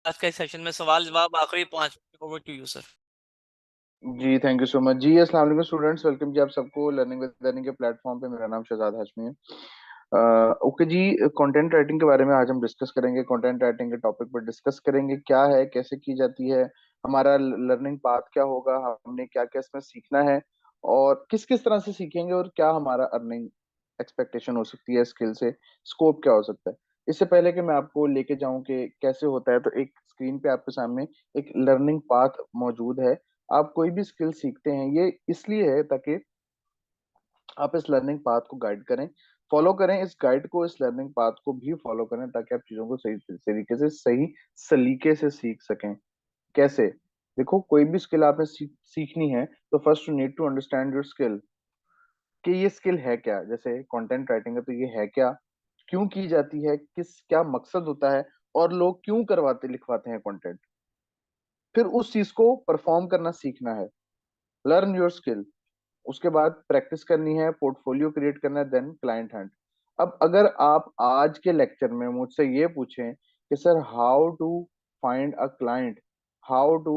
आज का इस सेशन में सवाल जवाब आखिरी 5 मिनट। Over to you sir. जी थैंक यू सो मच जी। अस्सलाम वालेकुम स्टूडेंट्स, वेलकम जी आप सबको लर्निंग विद लर्निंग के प्लेटफॉर्म पे। मेरा नाम शहजाद हाशमी है। ओके जी, कंटेंट राइटिंग के बारे में आज हम डिस्कस करेंगे। कंटेंट राइटिंग के टॉपिक पर डिस्कस करेंगे, क्या है, कैसे की जाती है, हमारा लर्निंग पाथ क्या होगा, हमने क्या क्या इसमें सीखना है और किस किस तरह से सीखेंगे और क्या हमारा अर्निंग एक्सपेक्टेशन हो सकती है स्किल से, स्कोप क्या हो सकता है। इससे पहले कि मैं आपको लेके जाऊं कि कैसे होता है, तो एक स्क्रीन पे आपके सामने एक लर्निंग पाथ मौजूद है। आप कोई भी स्किल सीखते हैं ये इसलिए है ताकि आप इस लर्निंग पाथ को गाइड करें, फॉलो करें इस गाइड को, इस लर्निंग पाथ को भी फॉलो करें ताकि आप चीजों को सही तरीके से, सही सलीके से सीख सकें। कैसे? देखो, कोई भी स्किल आपने सीखनी है तो first you need to understand your skill कि ये स्किल है क्या। जैसे कंटेंट राइटिंग है तो ये है क्या, क्यों की जाती है, किस क्या मकसद होता है और लोग क्यों करवाते लिखवाते हैं कंटेंट। फिर उस चीज को परफॉर्म करना सीखना है, लर्न योर स्किल। उसके बाद प्रैक्टिस करनी है, पोर्टफोलियो क्रिएट करना है, देन क्लाइंट हंट। अब अगर आप आज के लेक्चर में मुझसे ये पूछें कि sir how to find a client, how to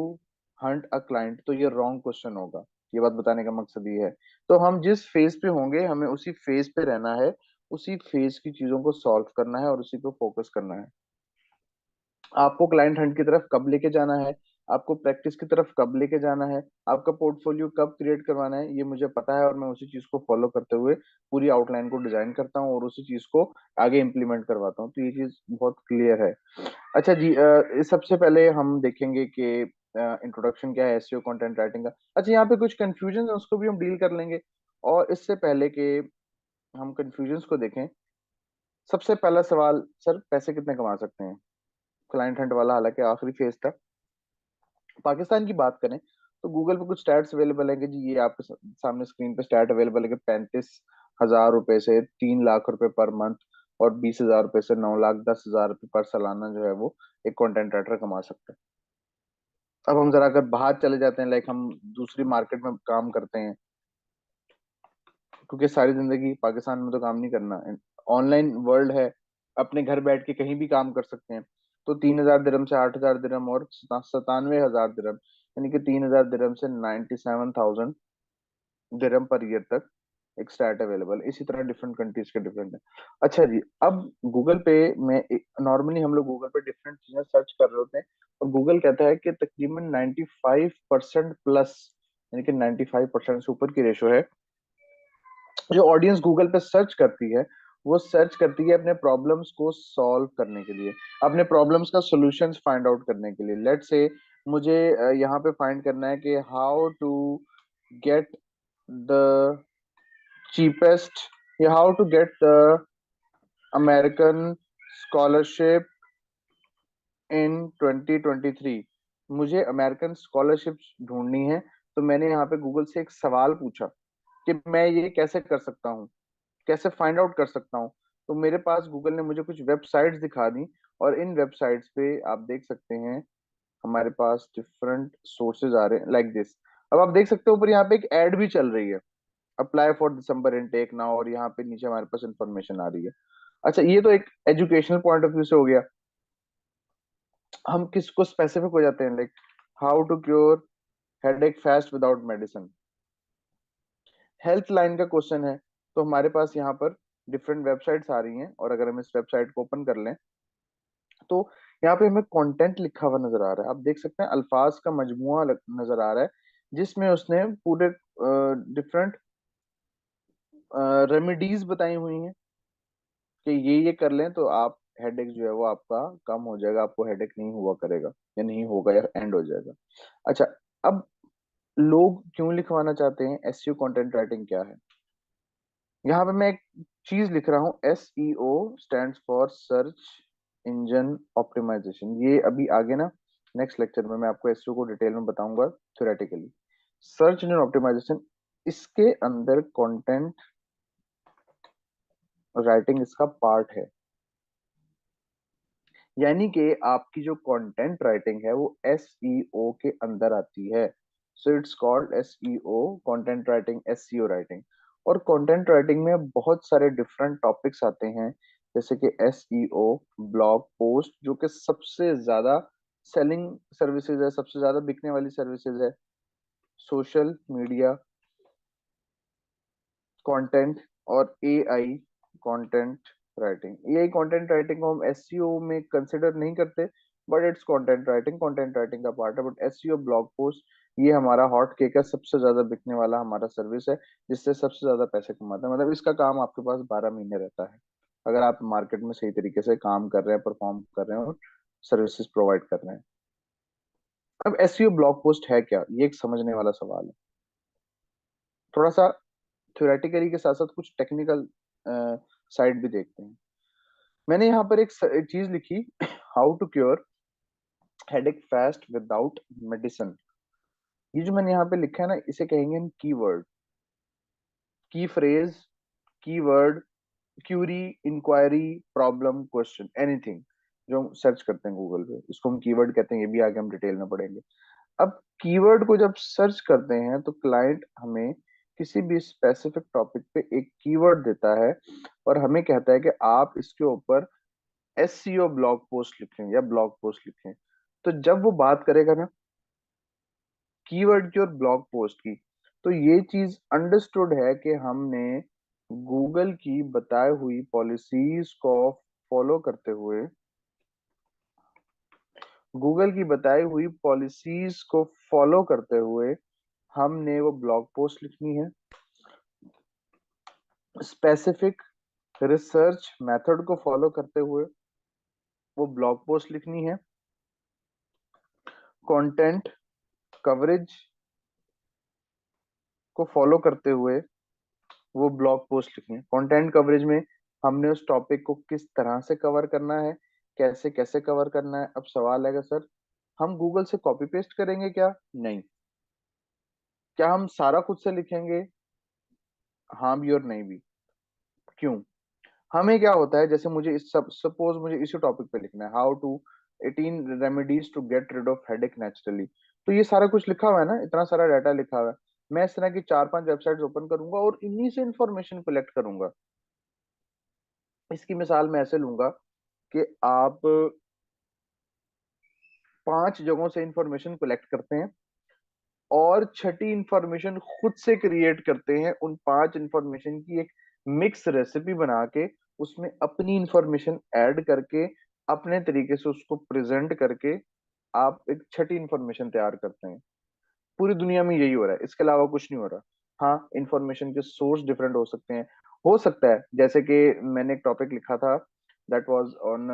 hunt a client, तो ये रॉन्ग क्वेश्चन होगा। ये बात बताने का मकसद ये है। तो हम जिस फेज पे होंगे हमें उसी फेज पे रहना है, उसी फेज की चीजों को सॉल्व करना है और उसी पे फोकस करना है। आपको क्लाइंट हंट की तरफ कब लेके जाना है, आपको प्रैक्टिस की तरफ कब लेके जाना है, आपका पोर्टफोलियो कब क्रिएट करवाना है, ये मुझे पता है और मैं उसी चीज को फॉलो करते हुए पूरी आउटलाइन को डिजाइन करता हूँ और उसी चीज को आगे इम्प्लीमेंट करवाता हूँ। तो ये चीज बहुत क्लियर है। अच्छा जी, सबसे पहले हम देखेंगे कि इंट्रोडक्शन क्या है एसईओ कंटेंट राइटिंग का। अच्छा, यहाँ पे कुछ कंफ्यूजन है उसको भी हम डील कर लेंगे। और इससे पहले कि हम कंफ्यूजन को देखें, सबसे पहला सवाल, सर पैसे कितने कमा सकते हैं? क्लाइंट हंट वाला हालांकि आखिरी फेज था। पाकिस्तान की बात करें तो गूगल पे कुछ स्टैट्स अवेलेबल है कि जी, ये आपके सामने स्क्रीन पे स्टैट अवेलेबल है कि 35,000 रुपए से 3 लाख रुपए पर मंथ और 20,000 रुपए से 9 लाख 10,000 रुपए पर सालाना जो है वो एक कंटेंट राइटर कमा सकता है। अब हम जरा अगर बाहर चले जाते हैं, लाइक हम दूसरी मार्केट में काम करते हैं, क्योंकि सारी जिंदगी पाकिस्तान में तो काम नहीं करना, ऑनलाइन वर्ल्ड है, अपने घर बैठ के कहीं भी काम कर सकते हैं। तो 3,000 दिरहम से 8,000 दिरहम और 97,000 दिरहम, यानी कि 3,000 दिरहम से 97,000 दिरहम पर ईयर तक एक स्टार्ट अवेलेबल। इसी तरह डिफरेंट कंट्रीज के डिफरेंट है। अच्छा जी, अब गूगल पे में नॉर्मली हम लोग गूगल पे डिफरेंट चीजें सर्च कर रहे होते हैं और गूगल कहता है कि तकरीबन 95% प्लस, यानी कि 95% से ऊपर की रेशो है जो ऑडियंस गूगल पे सर्च करती है, वो सर्च करती है अपने प्रॉब्लम्स को सॉल्व करने के लिए, अपने प्रॉब्लम्स का सॉल्यूशंस फाइंड आउट करने के लिए। लेट्स से मुझे यहाँ पे फाइंड करना है कि how to get the cheapest, या how to get the American scholarship in 2023। मुझे अमेरिकन स्कॉलरशिप ढूंढनी है। तो मैंने यहाँ पे गूगल से एक सवाल पूछा कि मैं ये कैसे कर सकता हूँ, कैसे फाइंड आउट कर सकता हूँ। तो मेरे पास गूगल ने मुझे कुछ वेबसाइट्स दिखा दी और इन वेबसाइट्स पे आप देख सकते हैं हमारे पास डिफरेंट सोर्सेज आ रहे हैं लाइक दिस। अब आप देख सकते हो ऊपर यहाँ पे एक एड भी चल रही है, apply for December intake now, और यहाँ पे नीचे हमारे पास इंफॉर्मेशन आ रही है। अच्छा, ये तो एक एजुकेशनल पॉइंट ऑफ व्यू से हो गया। हम किसको स्पेसिफिक हो जाते हैं, like how to cure headache fast without medicine, health line का क्वेश्चन है। तो हमारे पास यहाँ पर डिफरेंट वेबसाइट्स आ रही हैं और अगर हम इस वेबसाइट को ओपन कर लें तो यहाँ पे हमें कंटेंट लिखा हुआ नजर आ रहा है। आप देख सकते हैं अल्फाज का मजमुआ नजर आ रहा है जिसमें उसने पूरे डिफरेंट रेमेडीज बताई हुई हैं कि ये कर लें तो आप हेडेक जो है वो आपका कम हो जाएगा, आपको हेडेक नहीं हुआ करेगा या नहीं होगा या एंड हो जाएगा। अच्छा, अब लोग क्यों लिखवाना चाहते हैं, एसईओ कंटेंट राइटिंग क्या है? यहाँ पे मैं एक चीज लिख रहा हूँ, SEO stands for search engine optimisation. ये अभी आगे ना नेक्स्ट लेक्चर में मैं आपको एसईओ को डिटेल में बताऊंगा थ्योरेटिकली। सर्च इंजन ऑप्टिमाइजेशन, इसके अंदर कंटेंट राइटिंग इसका पार्ट है, यानी कि आपकी जो कंटेंट राइटिंग है वो SEO के अंदर आती है। So it's called SEO content writing, SEO writing. और कंटेंट राइटिंग में बहुत सारे डिफरेंट टॉपिक्स आते हैं, जैसे कि SEO ब्लॉग पोस्ट, जो कि सबसे ज्यादा सेलिंग सर्विसेज है, सबसे ज्यादा बिकने वाली सर्विसेज है सोशल मीडिया कंटेंट और AI content writing. AI content writing को हम एसईओ में कंसिडर नहीं करते, बट इट्स कंटेंट राइटिंग का पार्ट है। बट एसईओ ब्लॉग पोस्ट ये हमारा हॉट केक है, सबसे ज्यादा बिकने वाला हमारा सर्विस है, जिससे सबसे ज्यादा पैसे कमाते हैं। मतलब इसका काम आपके पास 12 महीने रहता है, अगर आप मार्केट में सही तरीके से काम कर रहे हैं, परफॉर्म कर रहे हैं और सर्विसेज प्रोवाइड कर रहे हैं। अब एसईओ ब्लॉग पोस्ट है क्या, ये एक समझने वाला सवाल है। थोड़ा सा थ्योरेटिकली के साथ साथ कुछ टेक्निकल साइड भी देखते हैं। मैंने यहाँ पर एक चीज लिखी, how to cure headache fast without medicine. ये जो मैंने यहाँ पे लिखा है ना, इसे कहेंगे हम keyword, key phrase, keyword, query, inquiry, problem, question, anything जो हम सर्च करते हैं गूगल पे, इसको हम कीवर्ड कहते हैं। ये भी आगे हम डिटेल में पढ़ेंगे। अब कीवर्ड को जब सर्च करते हैं तो क्लाइंट हमें किसी भी स्पेसिफिक टॉपिक पे एक कीवर्ड देता है और हमें कहता है कि आप इसके ऊपर एससीओ ब्लॉग पोस्ट लिखें या ब्लॉग पोस्ट लिखें। तो जब वो बात करेगा ना कीवर्ड की और ब्लॉग पोस्ट की, तो ये चीज अंडरस्टूड है कि हमने गूगल की बताई हुई पॉलिसीज को फॉलो करते हुए, गूगल की बताई हुई पॉलिसीज को फॉलो करते हुए हमने वो ब्लॉग पोस्ट लिखनी है। स्पेसिफिक रिसर्च मेथड को फॉलो करते हुए वो ब्लॉग पोस्ट लिखनी है। कंटेंट कवरेज को फॉलो करते हुए वो ब्लॉग पोस्ट लिखनी है। कंटेंट कवरेज में हमने उस टॉपिक को किस तरह से कवर करना है, कैसे कैसे कवर करना है। अब सवाल आएगा, सर हम गूगल से कॉपी पेस्ट करेंगे क्या? नहीं। क्या हम सारा खुद से लिखेंगे? हाँ भी और नहीं भी। क्यों? हमें क्या होता है, जैसे मुझे इस सब सपोज मुझे इसी टॉपिक पे लिखना है, how to 18 remedies to get rid of headache naturally. तो ये सारा कुछ लिखा हुआ है ना, इतना सारा डाटा लिखा हुआ है। मैं इस तरह की 4-5 वेबसाइट्स ओपन करूंगा और इन्हीं से इंफॉर्मेशन कलेक्ट करूंगा। इसकी मिसाल मैं ऐसे लूंगा कि आप 5 जगहों से इंफॉर्मेशन कलेक्ट करते हैं और छठी इंफॉर्मेशन खुद से क्रिएट करते हैं, उन 5 इंफॉर्मेशन की एक मिक्स रेसिपी बना के उसमें अपनी इंफॉर्मेशन ऐड करके अपने तरीके से उसको प्रेजेंट करके आप एक छठी इंफॉर्मेशन तैयार करते हैं। पूरी दुनिया में यही हो रहा है, इसके अलावा कुछ नहीं हो रहा। हाँ, इंफॉर्मेशन के सोर्स डिफरेंट हो सकते हैं। हो सकता है जैसे कि मैंने एक टॉपिक लिखा था, that was on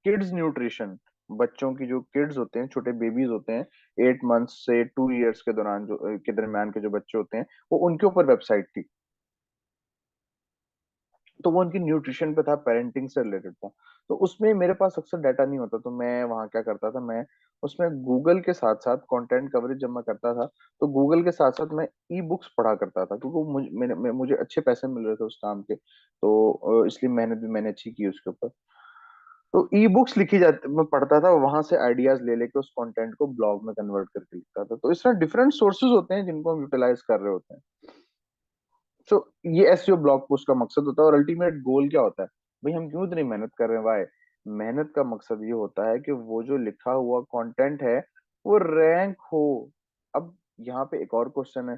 kids nutrition. बच्चों की जो किड्स होते हैं, छोटे बेबीज होते हैं 8 मंथ से 2 इयर्स के दौरान जो के दरमियान के जो बच्चे होते हैं, वो उनके ऊपर वेबसाइट थी। तो वो उनकी न्यूट्रिशन पे था, पेरेंटिंग से रिलेटेड था। तो उसमें मेरे पास अक्सर डाटा नहीं होता, तो मैं वहाँ क्या करता था, मैं उसमें गूगल के साथ साथ कंटेंट कवरेज जब मैं करता था, तो गूगल के साथ साथ मैं ई बुक्स पढ़ा करता था, क्योंकि मुझे अच्छे पैसे मिल रहे थे उस काम के। तो इसलिए मेहनत भी मैंने अच्छी की उसके ऊपर। तो ई बुक्स लिखी जाती, मैं पढ़ता था, वहां से आइडियाज ले लेके उस कंटेंट को ब्लॉग में कन्वर्ट करके लिखता था। तो इस तरह डिफरेंट सोर्सेज होते हैं जिनको हम यूटिलाइज कर रहे होते हैं। सो ये एसईओ ब्लॉग पोस्ट का मकसद होता है। और अल्टीमेट गोल क्या होता है? भाई हम क्यों इतनी मेहनत कर रहे हैं? वाई? मेहनत का मकसद ये होता है कि वो जो लिखा हुआ कंटेंट है वो रैंक हो। अब यहाँ पे एक और क्वेश्चन है,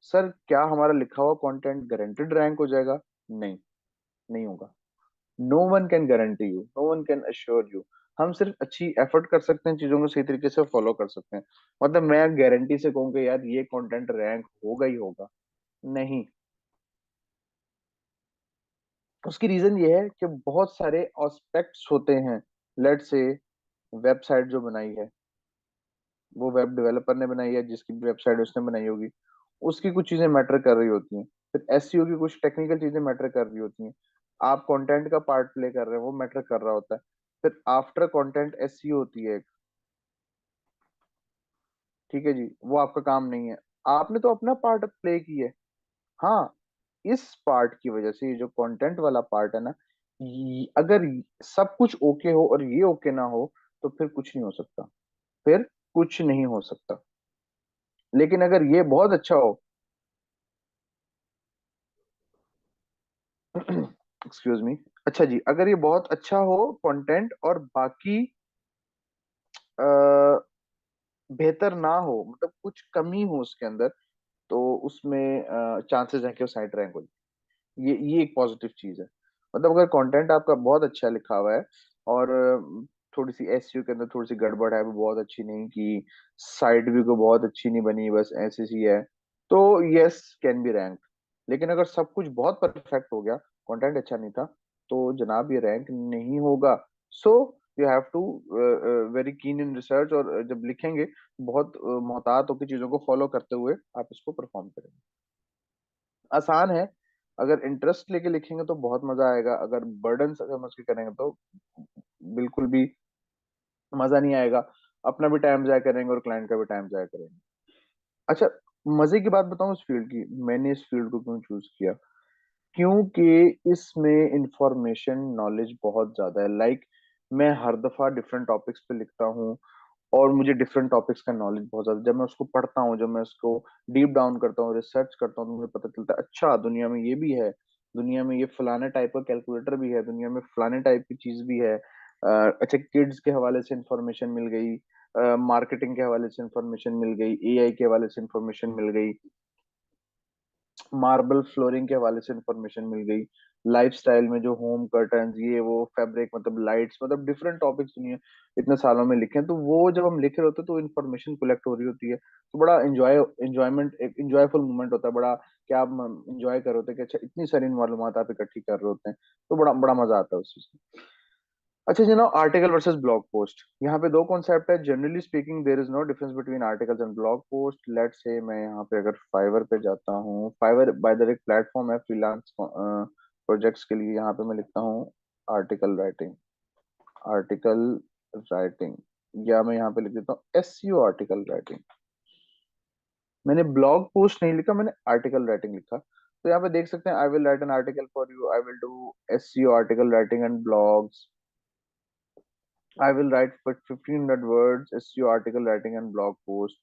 सर क्या हमारा लिखा हुआ कंटेंट गारंटेड रैंक हो जाएगा? नहीं, नहीं होगा। No one can guarantee you, no one can assure you. हम सिर्फ अच्छी एफर्ट कर सकते हैं, चीजों को सही तरीके से फॉलो कर सकते हैं। मतलब मैं गारंटी से कहूँ कि यार ये कंटेंट रैंक होगा ही होगा, नहीं। उसकी रीजन ये है कि बहुत सारे एस्पेक्ट्स होते हैं। लेट से वेबसाइट जो बनाई है, वो वेब डेवलपर ने बनाई है, जिसकी वेबसाइट उसने बनाई होगी, उसकी कुछ चीजें मैटर कर रही होती हैं। फिर एसईओ की कुछ टेक्निकल चीजें मैटर कर रही होती हैं। आप कंटेंट का पार्ट प्ले कर रहे हैं, वो मैटर कर रहा होता है। फिर आफ्टर कंटेंट एसईओ होती है, ठीक है जी, वो आपका काम नहीं है। आपने तो अपना पार्ट प्ले किया है। हाँ, इस पार्ट की वजह से ये जो कंटेंट वाला पार्ट है ना, अगर सब कुछ ओके हो और ये ओके ना हो, तो फिर कुछ नहीं हो सकता, फिर कुछ नहीं हो सकता। लेकिन अगर ये बहुत अच्छा हो एक्सक्यूज मी, अच्छा जी, अगर ये बहुत अच्छा हो कंटेंट और बाकी बेहतर ना हो, मतलब कुछ कमी हो उसके अंदर, तो उसमें चांसेस है कि वो साइट रैंक हो जाए। ये एक पॉजिटिव चीज है। मतलब अगर कंटेंट आपका बहुत अच्छा लिखा हुआ है और थोड़ी सी एसईओ के अंदर थोड़ी सी गड़बड़ है, वो बहुत अच्छी नहीं की, साइट भी को बहुत अच्छी नहीं बनी, बस ऐसी सी है, तो यस, कैन बी रैंक। लेकिन अगर सब कुछ बहुत परफेक्ट हो गया, कंटेंट अच्छा नहीं था, तो जनाब ये रैंक नहीं होगा। So you have to very keen in research, और जब लिखेंगे बहुत मोहतात होकर चीजों को फॉलो करते हुए आप इसको परफॉर्म करेंगे। आसान है, अगर इंटरेस्ट लेके लिखेंगे तो बहुत मजा आएगा, अगर बर्डन समझ के करेंगे तो बिल्कुल भी मजा नहीं आएगा। अपना भी टाइम जाया करेंगे और क्लाइंट का भी टाइम जाया करेंगे। अच्छा, मजे की बात बताऊं इस फील्ड की, मैंने इस फील्ड को क्यों चूज किया? क्योंकि इसमें इंफॉर्मेशन नॉलेज बहुत ज्यादा है। मैं हर दफा डिफरेंट टॉपिक्स पे लिखता हूँ, और मुझे डिफरेंट टॉपिक्स का नॉलेज बहुत ज्यादा, जब मैं उसको पढ़ता हूँ, जब मैं उसको डीप डाउन करता हूँ, रिसर्च करता हूँ, तो मुझे पता चलता है अच्छा दुनिया में ये भी है, दुनिया में ये फलाने टाइप का कैलकुलेटर भी है, दुनिया में फलाने टाइप की चीज भी है। अच्छा, किड्स के हवाले से इंफॉर्मेशन मिल गई, मार्केटिंग के हवाले से इंफॉर्मेशन मिल गई, एआई के हवाले से इंफॉर्मेशन मिल गई, मार्बल फ्लोरिंग के हवाले से इंफॉर्मेशन मिल गई, लाइफस्टाइल में जो होम कर्टन्स, ये वो फैब्रिक, मतलब लाइट्स, मतलब डिफरेंट टॉपिक्स दुनिया इतने सालों में लिखे हैं, तो वो जब हम लिख रहे होते हैं तो इन्फॉर्मेशन कलेक्ट हो रही होती है, तो बड़ा एंजॉयमेंट, एक इंजॉयफुल मोमेंट होता है बड़ा, क्या आप इंजॉय कर रहे होते हैं कि अच्छा इतनी सारी मालूमात आप इकट्ठी कर रहे होते हैं, तो बड़ा बड़ा मजा आता है उस चीज में। अच्छा जी, ना आर्टिकल वर्सेस ब्लॉग पोस्ट, यहाँ पे दो कॉन्सेप्ट है। Generally speaking there is no difference between articles and blog post. Let's say मैं यहाँ पे अगर फाइवर पे जाता हूँ, फाइवर बाय द वे एक प्लेटफॉर्म है फ्रीलांस प्रोजेक्ट्स के लिए, यहाँ पे मैं लिखता हूँ आर्टिकल राइटिंग, आर्टिकल राइटिंग, या मैं यहाँ पे लिख देता हूँ एसईओ आर्टिकल राइटिंग। मैंने ब्लॉग पोस्ट नहीं लिखा, मैंने आर्टिकल राइटिंग लिखा। तो यहाँ पे देख सकते हैं, I will write an article for you, I will do SEO article writing and blogs, I will write for 1500 words SEO article writing and blog post.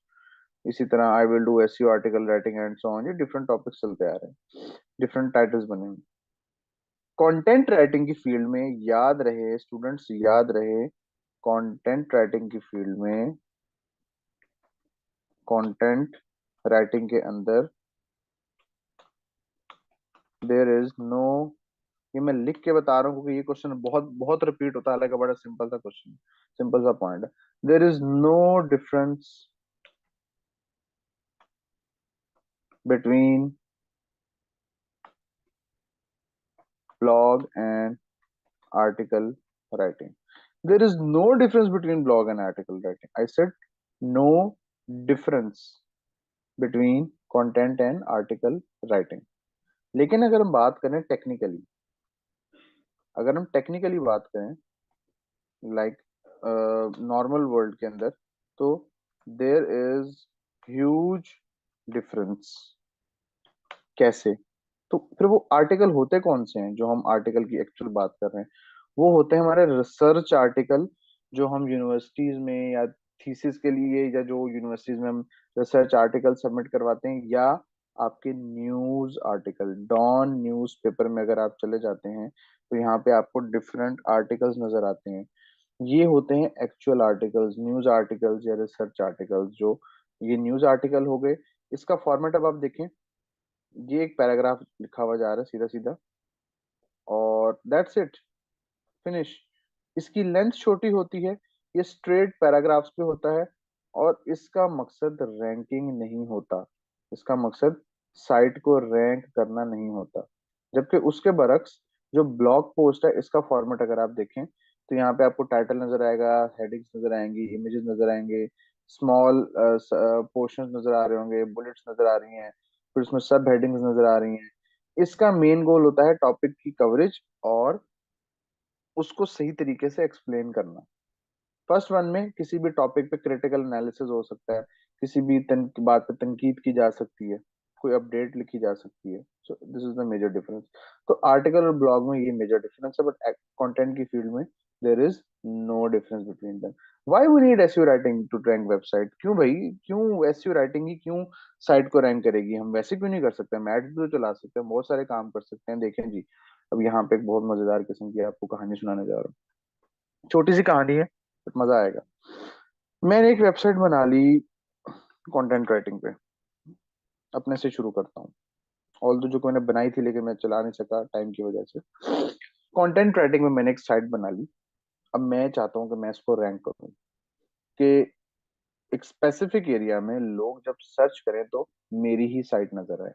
इसी तरह I will do SEO article writing and so on। ये different topics चलते आ रहे हैं, different titles बने हुए। Content writing की field में याद रहे स्टूडेंट्स, याद रहे, कंटेंट राइटिंग की फील्ड में, कंटेंट राइटिंग के अंदर देयर इज नो, ये मैं लिख के बता रहा हूँ क्योंकि ये क्वेश्चन बहुत बहुत रिपीट होता है, हालांकि बड़ा सिंपल सा क्वेश्चन, सिंपल सा पॉइंट है। There is no difference between blog and article writing. There is no difference between blog and article writing. I said no difference between content and article writing. लेकिन अगर हम बात करें technically, अगर हम technically बात करें, लाइक नॉर्मल वर्ल्ड के अंदर, तो देयर इज ह्यूज डिफरेंस। कैसे? तो फिर वो आर्टिकल होते कौन से हैं जो हम आर्टिकल की एक्चुअल बात कर रहे हैं? वो होते हैं हमारे रिसर्च आर्टिकल, जो हम यूनिवर्सिटीज में या थीसिस के लिए, या जो यूनिवर्सिटीज में हम रिसर्च आर्टिकल सबमिट करवाते हैं, या आपके news article, Dawn news paper में अगर आप चले जाते हैं तो यहाँ पे आपको डिफरेंट आर्टिकल्स नजर आते हैं। ये होते हैं एक्चुअल आर्टिकल्स, न्यूज आर्टिकल्स या रिसर्च आर्टिकल्स। जो ये न्यूज आर्टिकल हो गए, इसका फॉर्मेट अब आप देखें, ये एक पैराग्राफ लिखा हुआ जा रहा है सीधा सीधा, और दैट्स इट, फिनिश। इसकी लेंथ छोटी होती है, ये स्ट्रेट पैराग्राफ्स पे होता है, और इसका मकसद रैंकिंग नहीं होता, इसका मकसद साइट को रैंक करना नहीं होता। जबकि उसके बरक्स जो ब्लॉग पोस्ट है, इसका फॉर्मेट अगर आप देखें, तो यहाँ पे आपको टाइटल नजर आएगा, हेडिंग्स नजर आएंगी, इमेजेस नजर आएंगे, स्मॉल पोर्शंस नजर आ रहे होंगे, बुलेट्स नजर आ रही हैं, फिर उसमें सब हेडिंग्स नजर आ रही हैं। इसका मेन गोल होता है टॉपिक की कवरेज और उसको सही तरीके से एक्सप्लेन करना। फर्स्ट वन में किसी भी टॉपिक पे क्रिटिकल एनालिसिस हो सकता है, किसी भी बात पे तनकीद की जा सकती है, कोई अपडेट लिखी जा सकती है। So this is the major difference. तो आर्टिकल और ब्लॉग में ये मेजर डिफरेंस है, बट कंटेंट की फील्ड में there is no difference between them. Why we need SEO writing to rank website? क्यों भाई, क्यों एसईओ राइटिंग ही क्यों साइट को रैंक करेगी? हम वैसे क्यों नहीं कर सकते? हम एड्स भी तो चला सकते हैं, बहुत सारे काम कर सकते हैं। देखें जी, अब यहाँ पे एक बहुत मजेदार किस्म की आपको कहानी सुनाने जा रहा हूँ, छोटी सी कहानी है बट मजा आएगा। मैंने एक वेबसाइट बना ली कंटेंट राइटिंग पे। अपने से शुरू करता हूँ। ऑल जो मैंने बनाई थी लेकिन मैं चला नहीं सका टाइम की वजह से। कंटेंट राइटिंग में मैंने एक साइट बना ली। अब मैं चाहता हूँ कि मैं इसको रैंक करूँ, कि एक स्पेसिफिक एरिया में लोग जब सर्च करें तो मेरी ही साइट नजर आए।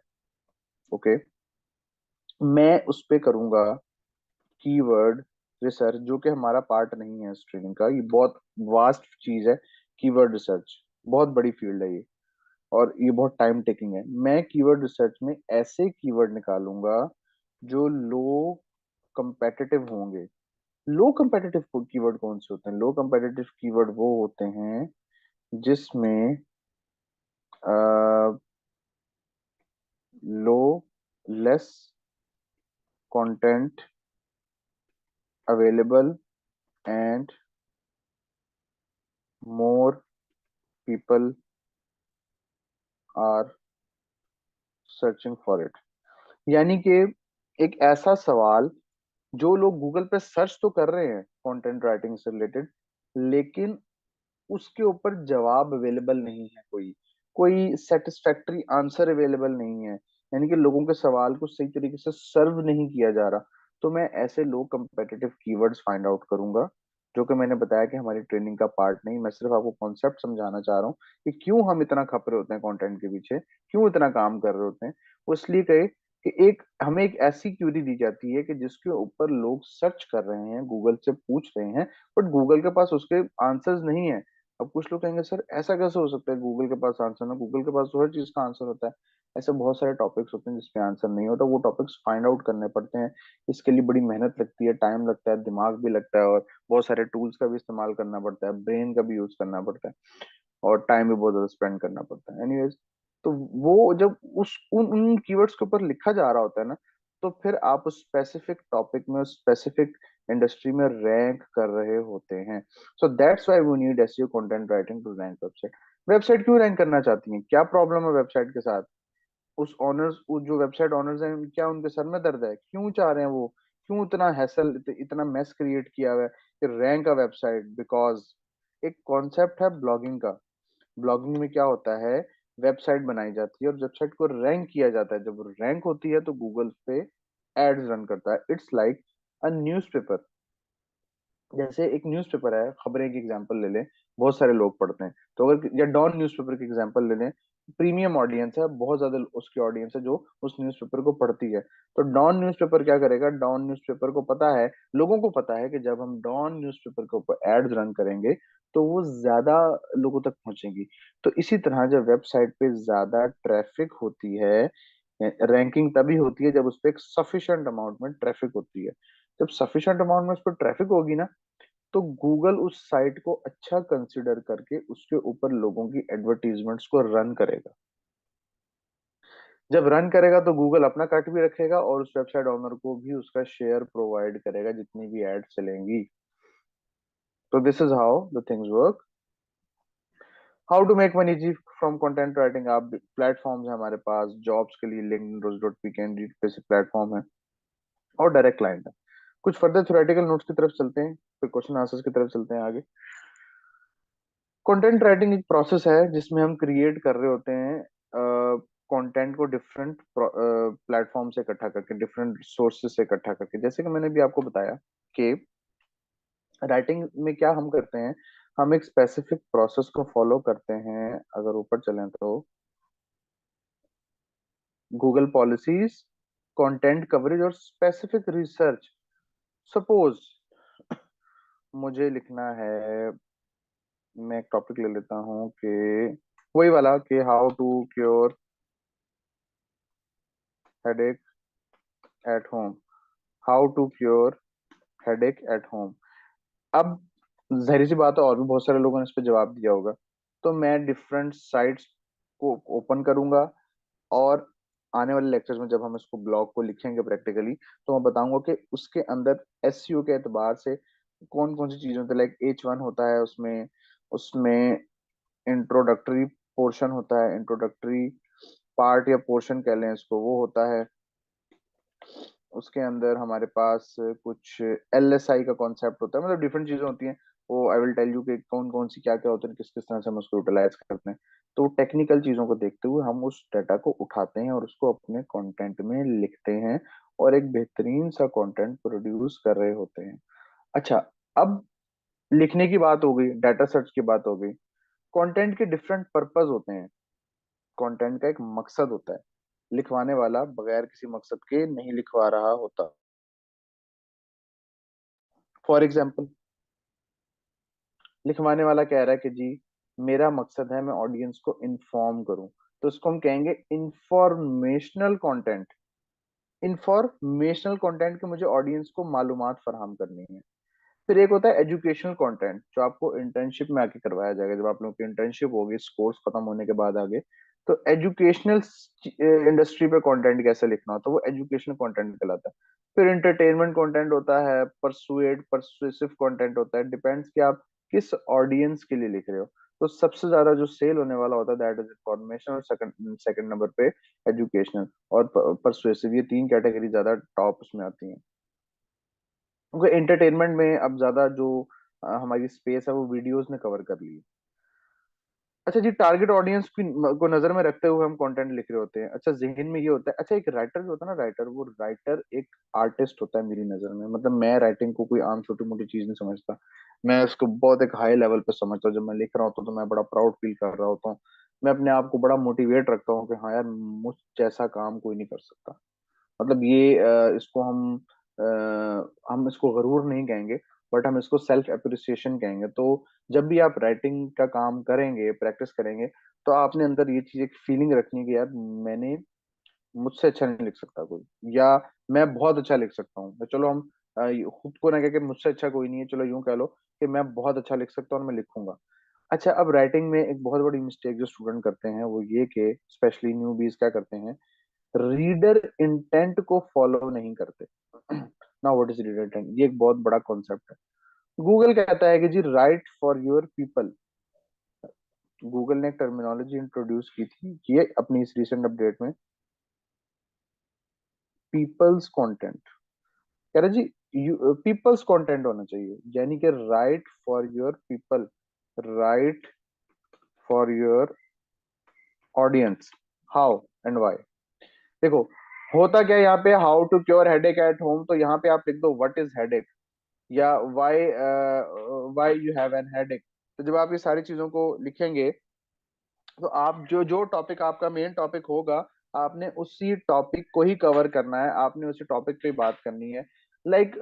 ओके। मैं उस पे करूंगा कीवर्ड रिसर्च, जो कि हमारा पार्ट नहीं है इस ट्रेनिंग का। ये बहुत वास्ट चीज है। कीवर्ड रिसर्च बहुत बड़ी फील्ड है ये, और ये बहुत टाइम टेकिंग है। मैं कीवर्ड रिसर्च में ऐसे कीवर्ड निकालूंगा जो लो competitive होंगे। लो competitive कीवर्ड कौन से होते हैं? लो competitive कीवर्ड वो होते हैं जिसमें low, less content available and more people are searching for it. यानी कि एक ऐसा सवाल जो लोग गूगल पे सर्च तो कर रहे हैं कंटेंट राइटिंग से रिलेटेड, लेकिन उसके ऊपर जवाब अवेलेबल नहीं है। कोई कोई सेटिस्फैक्टरी आंसर अवेलेबल नहीं है। यानी कि लोगों के सवाल को सही तरीके से सर्व नहीं किया जा रहा। तो मैं ऐसे लो competitive कीवर्ड्स फाइंड आउट करूंगा, जो कि मैंने बताया कि हमारी ट्रेनिंग का पार्ट नहीं। मैं सिर्फ आपको कॉन्सेप्ट समझाना चाह रहा हूँ कि क्यों हम इतना खप रहे होते हैं कंटेंट के पीछे, क्यों इतना काम कर रहे होते हैं। वो इसलिए कहे कि एक हमें एक ऐसी क्यूरी दी जाती है कि जिसके ऊपर लोग सर्च कर रहे हैं, गूगल से पूछ रहे हैं, बट गूगल के पास उसके आंसर्स नहीं है। अब कुछ लोग कहेंगे सर ऐसा कैसे हो सकता है, गूगल के पास आंसर ना, गूगल के पास तो हर चीज का आंसर होता है। ऐसे बहुत सारे टॉपिक्स होते हैं जिसपे आंसर नहीं होता। वो टॉपिक्स फाइंड आउट करने पड़ते हैं। इसके लिए बड़ी मेहनत लगती है, टाइम लगता है, दिमाग भी लगता है, और बहुत सारे टूल्स का भी इस्तेमाल करना पड़ता है, ब्रेन का भी यूज करना पड़ता है, और टाइम भी बहुत ज्यादा स्पेंड करना पड़ता है। एनीवेज, तो वो जब उस उन कीवर्ड्स के ऊपर लिखा जा रहा होता है ना, तो फिर आप उस स्पेसिफिक टॉपिक में, उस स्पेसिफिक इंडस्ट्री में रैंक कर रहे होते हैं। So that's why we need SEO content writing to rank website. Website क्यों रैंक करना चाहती हैं? क्या प्रॉब्लम है वेबसाइट के साथ? उस ऑनर्स, वो जो वेबसाइट ऑनर्स हैं, क्या उनके सर में दर्द है? क्यों चाह रहे हैं वो, क्यों इतना हैसल, इतना मेस क्रिएट किया हुआ है कि रैंक अ वेबसाइट? बिकॉज एक कॉन्सेप्ट है ब्लॉगिंग का। ब्लॉगिंग में क्या होता है, वेबसाइट बनाई जाती है और वेबसाइट को रैंक किया जाता है। जब रैंक होती है तो गूगल पे एड्स रन करता है। It's like a newspaper. जैसे एक न्यूज़पेपर है, खबरें की एग्जांपल ले लें, बहुत सारे लोग पढ़ते हैं, तो अगर या डॉन न्यूज़पेपर की एग्जांपल ले लें, प्रीमियम ऑडियंस है, बहुत ज्यादा उसकी ऑडियंस है जो उस न्यूज़पेपर को पढ़ती है। तो डॉन न्यूज़पेपर क्या करेगा? डॉन न्यूज़पेपर को पता है, लोगों को पता है कि जब हम डॉन न्यूज़पेपर के ऊपर एड्स रन करेंगे तो वो ज्यादा लोगों तक पहुंचेंगी। तो इसी तरह जब वेबसाइट पे ज्यादा ट्रैफिक होती है, रैंकिंग तभी होती है जब उस पर एक सफिशिएंट अमाउंट में ट्रैफिक होती है। जब सफिशिएंट अमाउंट में उस पर ट्रैफिक होगी ना, तो गूगल उस साइट को अच्छा कंसिडर करके उसके ऊपर लोगों की एडवर्टीजमेंट्स को रन करेगा। जब रन करेगा तो गूगल अपना कट भी रखेगा और उस वेबसाइट ओनर को भी उसका शेयर प्रोवाइड करेगा जितनी भी एड चलेंगी। तो this is how the things work. How to make money जी फ्रॉम कंटेंट राइटिंग? आप प्लेटफॉर्म्स है हमारे पास जॉब्स के लिए, LinkedIn, Rozee dot P, candidate जैसे प्लेटफॉर्म है, और डायरेक्ट क्लाइंट है। कुछ फर्दर थ्योरेटिकल नोट्स की तरफ चलते हैं, फिर क्वेश्चन आंसर्स की तरफ चलते हैं आगे। कंटेंट राइटिंग एक प्रोसेस है जिसमें हम क्रिएट कर रहे होते हैं कंटेंट को डिफरेंट प्लेटफॉर्म से इकट्ठा करके, डिफरेंट सोर्सेज से इकट्ठा करके। जैसे कि मैंने भी आपको बताया कि राइटिंग में क्या हम करते हैं, हम एक स्पेसिफिक प्रोसेस को फॉलो करते हैं। अगर ऊपर चलें तो गूगल पॉलिसीज, कंटेंट कवरेज और स्पेसिफिक रिसर्च। सपोज मुझे लिखना है, मैं एक टॉपिक ले लेता हूँ कि वही वाला कि how to cure headache at home. How to cure headache at home. अब जाहिर सी बात है, और भी बहुत सारे लोगों ने इस पे जवाब दिया होगा। तो मैं डिफरेंट साइट्स को ओपन करूंगा, और आने वाले लेक्चर्स में जब हम इसको ब्लॉग को लिखेंगे प्रैक्टिकली, तो मैं बताऊंगा कि उसके अंदर एसईओ के एतबार से कौन कौन सी चीजें होती है। लाइक H1 होता है उसमें, उसमें इंट्रोडक्टरी पोर्शन होता है, इंट्रोडक्टरी पार्ट या पोर्शन कह लें इसको, वो होता है। उसके अंदर हमारे पास कुछ LSI का कॉन्सेप्ट होता है, मतलब डिफरेंट चीजें होती हैं। वो आई विल टेल यू कि कौन कौन सी क्या क्या होते हैं, किस किस तरह से हम उसको यूटिलाइज करते हैं। तो टेक्निकल चीजों को देखते हुए हम उस डाटा को उठाते हैं और उसको अपने कंटेंट में लिखते हैं और एक बेहतरीन सा कंटेंट प्रोड्यूस कर रहे होते हैं। अच्छा, अब लिखने की बात हो गई, डाटा सर्च की बात हो गई। कंटेंट के डिफरेंट पर्पस होते हैं। कंटेंट का एक मकसद होता है, लिखवाने वाला बगैर किसी मकसद के नहीं लिखवा रहा होता। फॉर एग्जाम्पल, लिखवाने वाला कह रहा है कि जी मेरा मकसद है मैं ऑडियंस को इन्फॉर्म करूं, तो इसको हम कहेंगे इंफॉर्मेशनल कंटेंट। इंफॉर्मेशनल कंटेंट के मुझे ऑडियंस को मालूमात फराहम करनी है। फिर एक होता है एजुकेशनल कंटेंट, जो आपको इंटर्नशिप में आके करवाया जाएगा, जब आप लोगों की इंटर्नशिप होगी इस कोर्स खत्म होने के बाद आगे। तो एजुकेशनल इंडस्ट्री पे कंटेंट कैसे लिखना होता है, वो एजुकेशनल कंटेंट कहलाता है। फिर इंटरटेनमेंट कंटेंट होता है, परसुएसिव कंटेंट होता है, डिपेंड्स कि आप किस ऑडियंस के लिए लिख रहे हो। तो सबसे ज्यादा जो सेल होने वाला होता है दैट इज इंफॉर्मेशन, और सेकंड सेकंड नंबर पे एजुकेशनल और परसुएसिव, ये तीन कैटेगरी ज्यादा टॉप उसमें आती हैं। क्योंकि एंटरटेनमेंट में अब ज्यादा जो हमारी स्पेस है वो वीडियोस ने कवर कर ली है। अच्छा जी, टारगेट ऑडियंस को नजर में रखते हुए हम कंटेंट लिख रहे होते हैं। अच्छा, जहन में ये होता है, अच्छा एक राइटर जो होता है ना, राइटर, वो राइटर एक आर्टिस्ट होता है मेरी नजर में। मतलब मैं राइटिंग को कोई आम छोटी मोटी चीज नहीं समझता, मैं उसको बहुत एक हाई लेवल पे समझता हूँ। जब मैं लिख रहा होता हूँ तो मैं बड़ा प्राउड फील कर रहा होता हूँ, मैं अपने आप को बड़ा मोटिवेट रखता हूँ कि हाँ यार, मुझ जैसा काम कोई नहीं कर सकता। मतलब ये इसको हम इसको गरूर नहीं कहेंगे, बट हम इसको सेल्फ एप्रिसिएशन कहेंगे। तो जब भी आप राइटिंग का काम करेंगे, प्रैक्टिस करेंगे, तो आपने अंदर ये चीज एक फीलिंग रखनी है कि यार मैंने, मुझसे अच्छा नहीं लिख सकता कोई, या मैं बहुत अच्छा लिख सकता हूँ। तो चलो हम खुद को ना कह के मुझसे अच्छा कोई नहीं है, चलो यूं कह लो कि मैं बहुत अच्छा लिख सकता हूँ और मैं लिखूंगा। अच्छा, अब राइटिंग में एक बहुत बड़ी मिस्टेक जो स्टूडेंट करते हैं वो ये कि स्पेशली न्यूबीज क्या करते हैं, रीडर इंटेंट को फॉलो नहीं करते। ना, व्हाट इज रीडर इंटेंट, ये एक बहुत बड़ा कॉन्सेप्ट है। गूगल कहता है कि जी write for your people. Google ने एक टर्मिनोलॉजी इंट्रोड्यूस की थी ये अपनी इस रिसेंट अपडेट में, पीपल्स कंटेंट। कह रहे जी पीपल्स कंटेंट होना चाहिए, यानी कि write for your people, write for your audience. How and why. देखो, होता क्या है यहाँ पे, how to cure headache at home, तो यहाँ पे आप लिख दो व्हाट इज हेडेक, या why you have N headache. तो जब आप ये सारी चीजों को लिखेंगे, तो आप जो जो टॉपिक आपका मेन टॉपिक होगा, आपने उसी टॉपिक को ही कवर करना है, आपने उसी टॉपिक पे बात करनी है। Like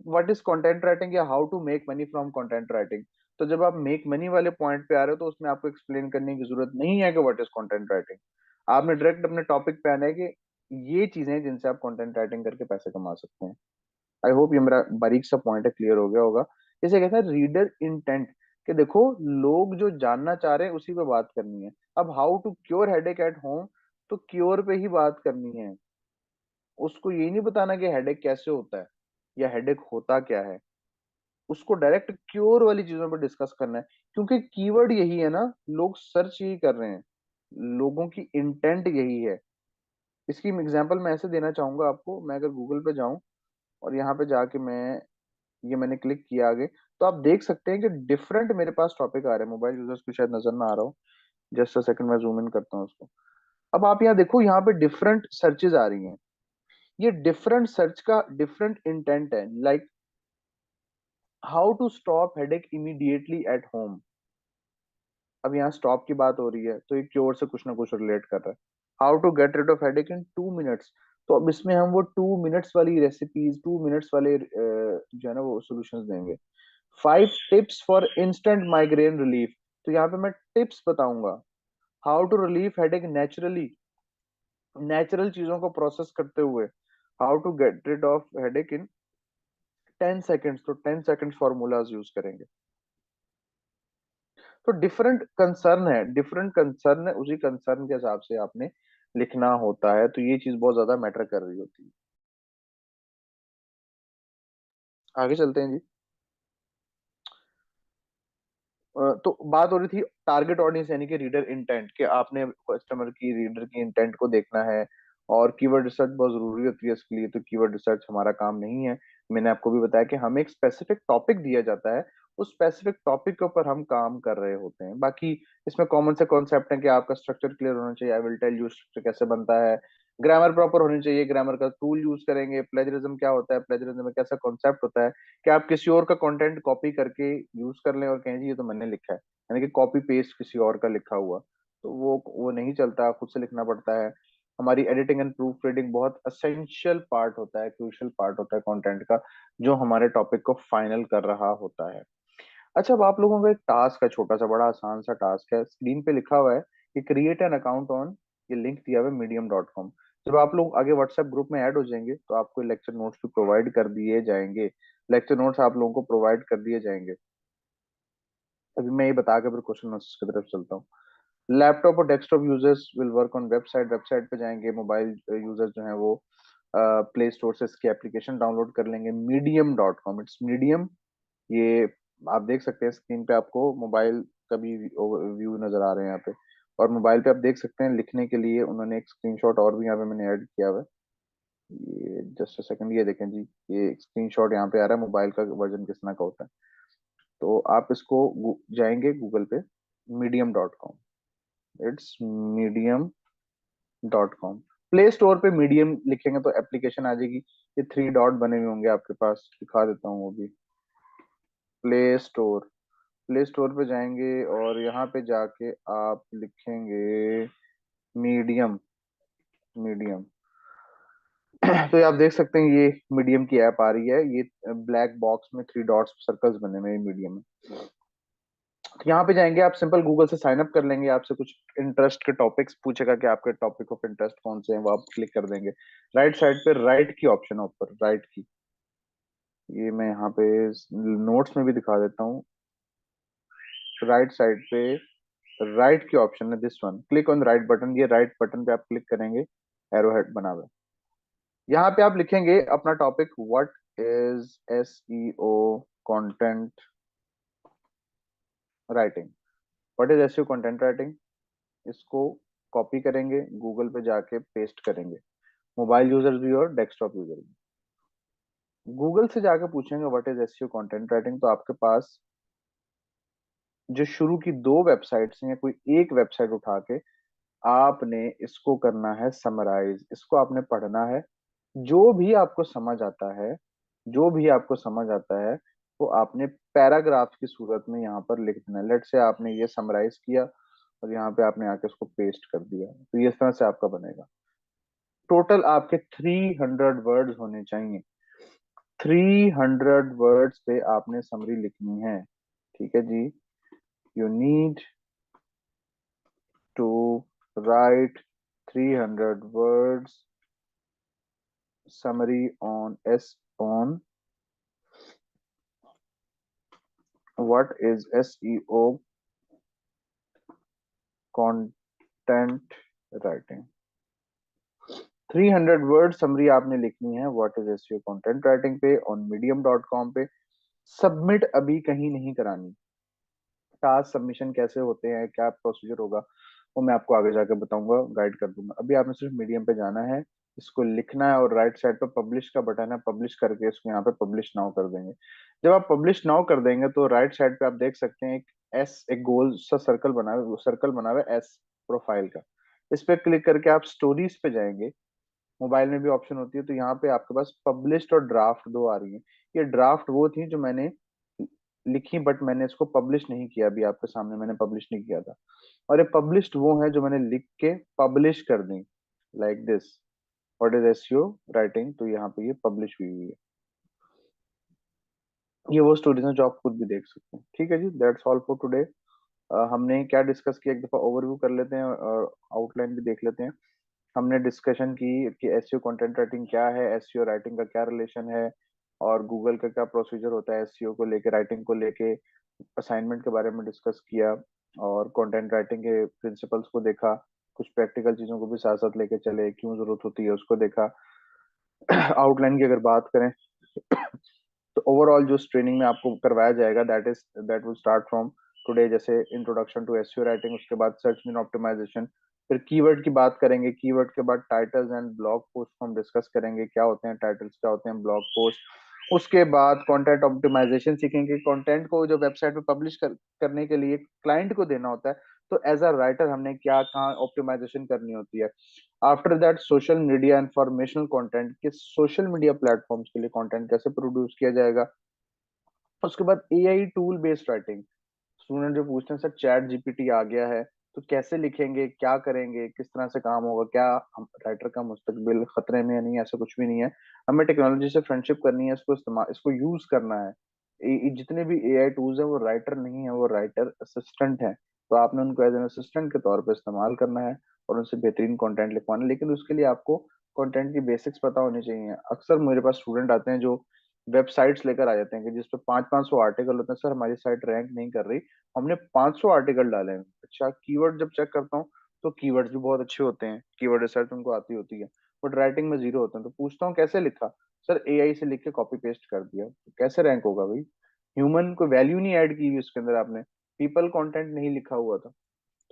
what is content writing, या how to make money from content writing. तो जब आप मेक मनी वाले पॉइंट पे आ रहे हो, तो उसमें आपको एक्सप्लेन करने की जरूरत नहीं है कि व्हाट इज कंटेंट राइटिंग। आपने डायरेक्ट अपने टॉपिक पे आना है कि ये चीजें हैं जिनसे आप कंटेंट राइटिंग करके पैसे कमा सकते हैं। आई होप ये मेरा बारीक सा पॉइंट है, क्लियर हो गया होगा। जैसे कहते हैं रीडर इंटेंट, कि देखो लोग जो जानना चाह रहे हैं उसी पे बात करनी है। अब how to cure headache at home, तो क्योर पे ही बात करनी है। उसको ये नहीं बताना कि हेडेक कैसे होता है या हेडेक होता क्या है, उसको डायरेक्ट क्योर वाली चीजों पे डिस्कस करना है। क्योंकि कीवर्ड यही है ना, लोग सर्च यही कर रहे हैं, लोगों की इंटेंट यही है। इसकी एग्जांपल मैं ऐसे देना चाहूंगा आपको, मैं अगर गूगल पे जाऊं और यहाँ पे जाके ये मैंने क्लिक किया आगे, तो आप देख सकते हैं कि डिफरेंट मेरे पास टॉपिक आ रहे हैं। मोबाइल यूजर्स को शायद नजर ना आ रहा हो, जस्ट अ सेकंड मैं जूम इन करता हूँ उसको। अब आप यहाँ देखो, यहाँ पे डिफरेंट सर्चेज आ रही हैं। ये डिफरेंट सर्च का डिफरेंट इंटेंट है। Like how to stop headache immediately at home. अब यहाँ स्टॉप की बात हो रही है, तो ये क्योर से कुछ ना कुछ रिलेट कर रहा है। How to get rid of headache in 2 minutes, तो अब इसमें हम वो 2 मिनट्स वाली रेसिपीज, 2 मिनट्स वाले जो है ना वो सॉल्यूशंस देंगे। 5 tips for instant migraine relief, तो यहाँ पे मैं टिप्स बताऊंगा। How to relief headache naturally, natural चीजों को प्रोसेस करते हुए। How to get rid of headache in 10 seconds, तो 10 सेकेंड्स फॉर्मूलाज यूज करेंगे। तो डिफरेंट कंसर्न है, डिफरेंट कंसर्न है, उसी कंसर्न के हिसाब से आपने लिखना होता है। तो ये चीज बहुत ज्यादा मैटर कर रही होती है। आगे चलते हैं जी। तो बात हो रही थी टारगेट ऑडियंस यानी कि रीडर इंटेंट, कि आपने कस्टमर की, रीडर की इंटेंट को देखना है। और कीवर्ड रिसर्च बहुत जरूरी होती है इसके लिए, तो कीवर्ड रिसर्च हमारा काम नहीं है। मैंने आपको भी बताया कि हमें एक स्पेसिफिक टॉपिक दिया जाता है, उस स्पेसिफिक टॉपिक के ऊपर हम काम कर रहे होते हैं। बाकी इसमें कॉमन से कॉन्सेप्ट है कि आपका स्ट्रक्चर क्लियर होना चाहिए। I will tell you structure कैसे बनता है। ग्रामर प्रॉपर होनी चाहिए, ग्रामर का टूल यूज करेंगे। प्लेजरिज्म क्या होता है, प्लेजरिज्म में कैसा कॉन्सेप्ट होता है कि आप किसी और का कंटेंट कॉपी करके यूज कर लें और कहें जी ये तो मैंने लिखा है, यानी कि कॉपी पेस्ट किसी और का लिखा हुआ, तो वो नहीं चलता, खुद से लिखना पड़ता है। हमारी एडिटिंग एंड प्रूफ रीडिंग बहुत असेंशियल पार्ट होता है, क्रूशियल पार्ट होता है कंटेंट का, जो हमारे टॉपिक को फाइनल कर रहा होता है। अच्छा, अब आप लोगों का एक टास्क है, छोटा सा बड़ा आसान सा टास्क है, स्क्रीन पे लिखा हुआ है कि क्रिएट एन अकाउंट ऑन, ये लिंक दिया हुआ है medium.com। जब आप लोग आगे व्हाट्सएप ग्रुप में ऐड हो जाएंगे तो आपको लेक्चर नोट्स भी प्रोवाइड कर दिए जाएंगे। लेक्चर नोट्स आप लोगों को प्रोवाइड कर दिए जाएंगे। अभी मैं ये बता के फिर क्वेश्चन आंसर की तरफ चलता हूँ। लैपटॉप और desktop users will work on website, website पे जाएंगे। मोबाइल यूजर्स जो है वो प्ले स्टोर से इसकी एप्लीकेशन डाउनलोड कर लेंगे। medium.com, it's medium. ये आप देख सकते हैं स्क्रीन पे, आपको मोबाइल का भी व्यू नजर आ रहे हैं यहाँ पे। और मोबाइल पे आप देख सकते हैं लिखने के लिए उन्होंने एक स्क्रीनशॉट और भी यहाँ पे मैंने ऐड किया हुआ है। ये जस्ट अ सेकंड, ये देखें जी, ये स्क्रीनशॉट यहाँ पे आ रहा है। मोबाइल का वर्जन किस तरह का होता है, तो आप इसको जाएंगे गूगल पे, medium.com, it's medium.com। Play store पे मीडियम लिखेंगे तो एप्लीकेशन आ जाएगी। ये 3 डॉट बने हुए होंगे आपके पास, दिखा देता हूँ वो भी। प्ले स्टोर, प्ले स्टोर पे जाएंगे और यहाँ पे जाके आप लिखेंगे मीडियम, मीडियम। तो ये आप देख सकते हैं ये मीडियम की ऐप आ रही है। ये ब्लैक बॉक्स में 3 डॉट्स सर्कल्स बने हुए मीडियम में। तो यहाँ पे जाएंगे आप, सिंपल गूगल से साइन अप कर लेंगे। आपसे कुछ इंटरेस्ट के टॉपिक्स पूछेगा कि आपके टॉपिक ऑफ इंटरेस्ट कौन से हैं, वो आप क्लिक कर देंगे। राइट साइड पे राइट की ऑप्शन है ऊपर, राइट की। ये मैं यहाँ पे नोट्स में भी दिखा देता हूँ। राइट साइड पे राइट की ऑप्शन है, this one, click on right button. ये राइट बटन पे आप क्लिक करेंगे, एरो हेड बना हुआ है। यहाँ पे आप लिखेंगे अपना topic, what is SEO content writing. What is SEO content writing, इसको कॉपी करेंगे, गूगल पे जाके पेस्ट करेंगे। मोबाइल यूजर भी और डेस्कटॉप यूजर भी। गूगल से जाके पूछेंगे what is SEO content writing, तो आपके पास जो शुरू की 2 वेबसाइट्स हैं या कोई एक वेबसाइट उठा के आपने इसको करना है समराइज, इसको आपने पढ़ना है। जो भी आपको समझ आता है, जो भी आपको समझ आता है, वो आपने पैराग्राफ की सूरत में यहाँ पर लिख देना है। लेट से आपने ये समराइज किया और यहाँ पे आपने आके उसको पेस्ट कर दिया, तो ये इस तरह से आपका बनेगा। टोटल आपके 300 वर्ड्स होने चाहिए। 300 वर्ड्स पे आपने समरी लिखनी है, ठीक है जी। You need to write 300 words summary on what is SEO content writing। 300 word summary आपने लिखनी है what is SEO content writing पे, ऑन medium.com पे। सबमिट अभी कहीं नहीं करानी। टास्क सबमिशन कैसे होते हैं, क्या प्रोसीजर होगा, वो मैं आपको आगे जाके बताऊंगा, गाइड कर दूंगा। अभी आपने सिर्फ मीडियम पे जाना है, इसको लिखना है और राइट साइड पे पब्लिश का बटन है, पब्लिश करके इसको यहाँ पे पब्लिश नाउ कर देंगे। जब आप पब्लिश नाउ कर देंगे तो राइट साइड पे आप देख सकते हैं एक एस, एक गोल सा सर्कल बना है, सर्कल बना हुआ है एस प्रोफाइल का। इस पे क्लिक करके आप स्टोरीज पे जाएंगे। मोबाइल में भी ऑप्शन होती है, तो यहाँ पे आपके पास पब्लिश्ड और ड्राफ्ट 2 आ रही है। ये ड्राफ्ट वो थी जो मैंने लिखी, बट मैंने इसको पब्लिश नहीं किया, अभी आपके सामने मैंने पब्लिश नहीं किया था। और ये पब्लिश्ड वो है जो मैंने लिख के पब्लिश कर दी, like this, what is SEO writing, तो यहाँ पे ये पब्लिश हुई हुई है। ये वो स्टोरीज हैं जो आप खुद भी देख सकते हैं। ठीक है जी, दैट्स ऑल फॉर टुडे। हमने क्या डिस्कस किया, एक दफा ओवरव्यू कर लेते हैं और आउटलाइन भी देख लेते हैं। हमने डिस्कशन की कि एसईओ कंटेंट राइटिंग क्या है, एसईओ राइटिंग का क्या रिलेशन है, और गूगल का क्या प्रोसीजर होता है एसईओ को लेके, राइटिंग को लेके। असाइनमेंट के बारे में डिस्कस किया और कंटेंट राइटिंग के प्रिंसिपल्स को देखा। कुछ प्रैक्टिकल चीजों को भी साथ साथ लेके चले, क्यों जरूरत होती है उसको देखा। आउटलाइन की अगर बात करें तो ओवरऑल जो ट्रेनिंग में आपको करवाया जाएगा, that will start from today. जैसे इंट्रोडक्शन टू एसईओ राइटिंग, उसके बाद सर्च इंजन ऑप्टिमाइजेशन, फिर कीवर्ड की बात करेंगे। कीवर्ड के बाद टाइटल्स एंड ब्लॉग पोस्ट को हम डिस्कस करेंगे, क्या होते हैं टाइटल्स, क्या होते हैं ब्लॉग पोस्ट। उसके बाद कंटेंट ऑप्टिमाइजेशन सीखेंगे, कंटेंट को जो वेबसाइट पे पब्लिश करने के लिए क्लाइंट को देना होता है, तो एज अ राइटर हमने क्या कहाँ ऑप्टिमाइजेशन करनी होती है। After that social media informational content के सोशल मीडिया प्लेटफॉर्म्स के लिए कंटेंट कैसे प्रोड्यूस किया जाएगा। उसके बाद AI tool based writing, student जो पूछते हैं सर चैट जीपीटी आ गया है तो कैसे लिखेंगे, क्या करेंगे, किस तरह से काम होगा, क्या हम राइटर का मुस्तकबिल खतरे में है, नहीं ऐसा कुछ भी नहीं है। हमें टेक्नोलॉजी से फ्रेंडशिप करनी है, इसको इस्तेमाल, इसको यूज करना है। जितने भी एआई टूल्स है वो राइटर नहीं है, वो राइटर असिस्टेंट है। तो आपने उनको एज एन असिस्टेंट के तौर पे इस्तेमाल करना है और उनसे बेहतरीन कंटेंट लिखवाना है, लेकिन उसके लिए आपको कंटेंट की बेसिक्स पता होनी चाहिए। अक्सर मेरे पास स्टूडेंट आते हैं जो वेबसाइट्स लेकर आ जाते हैं कि जिसपे 500-500 आर्टिकल होते हैं, सर हमारी साइट रैंक नहीं कर रही, हमने 500 आर्टिकल डाले हैं। अच्छा, कीवर्ड जब चेक करता हूँ तो कीवर्ड्स भी बहुत अच्छे होते हैं, कीवर्ड रिसर्च उनको आती होती है, बट राइटिंग में जीरो होते हैं। तो पूछता हूँ कैसे लिखा, सर एआई से लिख के कॉपी पेस्ट कर दिया। तो कैसे रैंक होगा भाई, ह्यूमन को वैल्यू नहीं ऐड की हुई उसके अंदर, आपने पीपल कंटेंट नहीं लिखा हुआ था।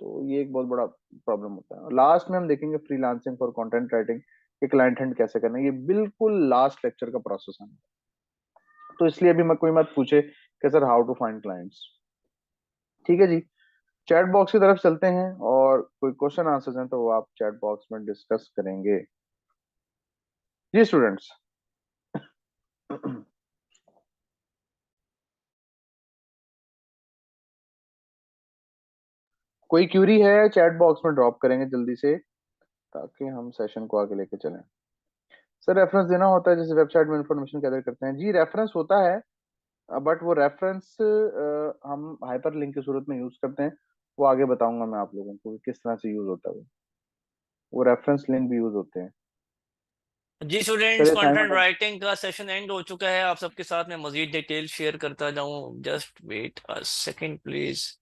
तो ये एक बहुत बड़ा प्रॉब्लम होता है। लास्ट में हम देखेंगे फ्रीलांसिंग फॉर कंटेंट राइटिंग के क्लाइंट हैंड कैसे करना है, ये बिल्कुल लास्ट लेक्चर का प्रोसेस है। तो इसलिए अभी मैं कोई मत पूछे कि sir how to find clients. ठीक है जी, चैट बॉक्स की तरफ चलते हैं और कोई क्वेश्चन आंसर्स हैं तो वो आप चैट बॉक्स में डिस्कस करेंगे। जी स्टूडेंट्स, कोई क्यूरी है चैट बॉक्स में ड्रॉप करेंगे जल्दी से, ताकि हम सेशन को आगे लेके चलें। सर रेफरेंस देना होता है जैसे वेबसाइट में इंफॉर्मेशन गैदर करते हैं, जी रेफरेंस होता है, बट वो रेफरेंस हम हाइपर लिंक की सूरत में यूज करते हैं। वो आगे बताऊंगा मैं आप लोगों को कि किस तरह से यूज होता है वो रेफरेंस लिंक भी यूज होते हैं। जी स्टूडेंट्स, चलिए कंटेंट असाइनमेंट, राइटिंग का सेशन एंड हो चुका है। आप सबके साथ मैं मजीद डिटेल शेयर करता जाऊं, just wait a second please.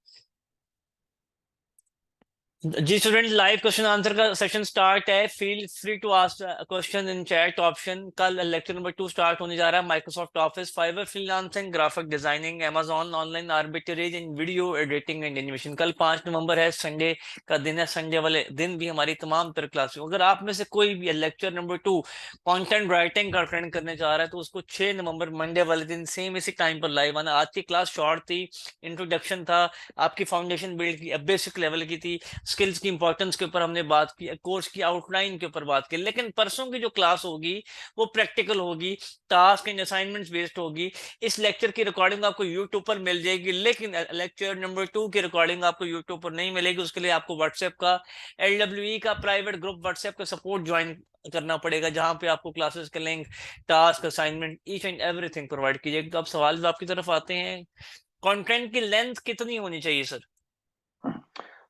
जी स्टूडेंट, लाइव क्वेश्चन आंसर का सेशन स्टार्ट है। Feel free to ask question in chat option. कल लेक्चर नंबर 2 स्टार्ट होने जा रहा है। Microsoft Office, Fiverr freelancing, graphic designing, amazon online arbitrage in video editing and animation. कल 5 नवंबर है, Sunday का दिन है। संडे वाले दिन भी हमारी तमाम तरह क्लास। अगर आप में से कोई भी लेक्चर नंबर 2 कंटेंट राइटिंग का अटेंड करने जा रहा है तो उसको 6 नवंबर मंडे वाले दिन सेम इसी टाइम पर लाइव आना। आज की क्लास शॉर्ट थी, इंट्रोडक्शन था, आपकी फाउंडेशन बिल्ड की, बेसिक लेवल की थी, स्किल्स की इंपॉर्टेंस के ऊपर हमने बात की, कोर्स की आउटलाइन के ऊपर बात की। लेकिन परसों की जो क्लास होगी वो प्रैक्टिकल होगी, टास्क एंड असाइनमेंट्स बेस्ड होगी। इस लेक्चर की रिकॉर्डिंग आपको यूट्यूब पर मिल जाएगी, लेकिन लेक्चर नंबर 2 की रिकॉर्डिंग आपको यूट्यूब पर नहीं मिलेगी। उसके लिए आपको व्हाट्सएप का, LWE का प्राइवेट ग्रुप व्हाट्सएप का सपोर्ट ज्वाइन करना पड़ेगा, जहां पे आपको क्लासेस के link, task, assignment, each and everything provide कीजिएगा। तो अब सवाल जवाब की तरफ आते हैं। कंटेंट की लेंथ कितनी होनी चाहिए सर?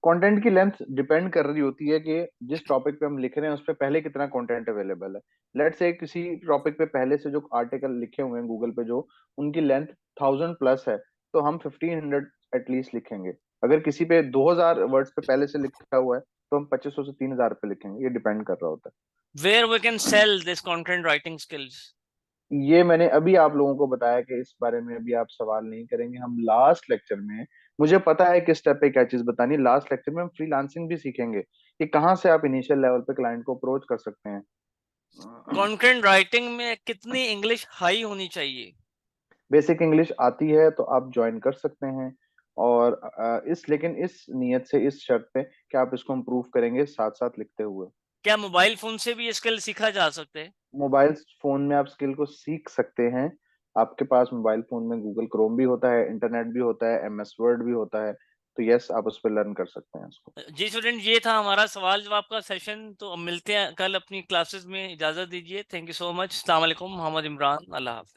कंटेंट की लेंथ डिपेंड कर रही होती है कि जिस टॉपिक पे हम लिख रहे हैं उस पे पहले कितना कंटेंट अवेलेबल है। लेट्स से किसी टॉपिक पे पहले से जो आर्टिकल लिखे हुए हैं गूगल पे, जो उनकी लेंथ 1000+ है, तो हम 1500 एटलीस्ट लिखेंगे। अगर किसी पे 2000 वर्ड्स पे पहले से लिखा हुआ है तो हम 2500 से 3000 पे लिखेंगे। ये डिपेंड कर रहा होता Where we can है। sell this content writing skills? ये मैंने अभी आप लोगों को बताया कि इस बारे में अभी आप सवाल नहीं करेंगे, हम लास्ट लेक्चर में, मुझे पता है किस स्टेप पे क्या चीज बतानी, लास्ट लेक्चर में हम फ्रीलांसिंग भी सीखेंगे कि कहाँ से आप इनिशियल लेवल पे क्लाइंट को अप्रोच कर सकते हैं। कंटेंट राइटिंग में कितनी इंग्लिश हाई होनी चाहिए? बेसिक इंग्लिश आती है तो आप ज्वाइन कर सकते हैं, और इस लेकिन इस नियत से, इस शर्त पे कि आप इसको इम्प्रूव करेंगे साथ साथ लिखते हुए। क्या मोबाइल फोन से भी ये स्किल सीखा जा सकते हैं? मोबाइल फोन में आप स्किल को सीख सकते हैं। आपके पास मोबाइल फोन में गूगल क्रोम भी होता है, इंटरनेट भी होता है, MS वर्ड भी होता है, तो यस आप उस पर लर्न कर सकते हैं इसको। जी स्टूडेंट, ये था हमारा सवाल जवाब का सेशन। तो अब मिलते हैं कल अपनी क्लासेस में। इजाजत दीजिए। Thank you so much. अस्सलाम वालेकुम। मोहम्मद इमरान। अल्लाह हाफ़िज़।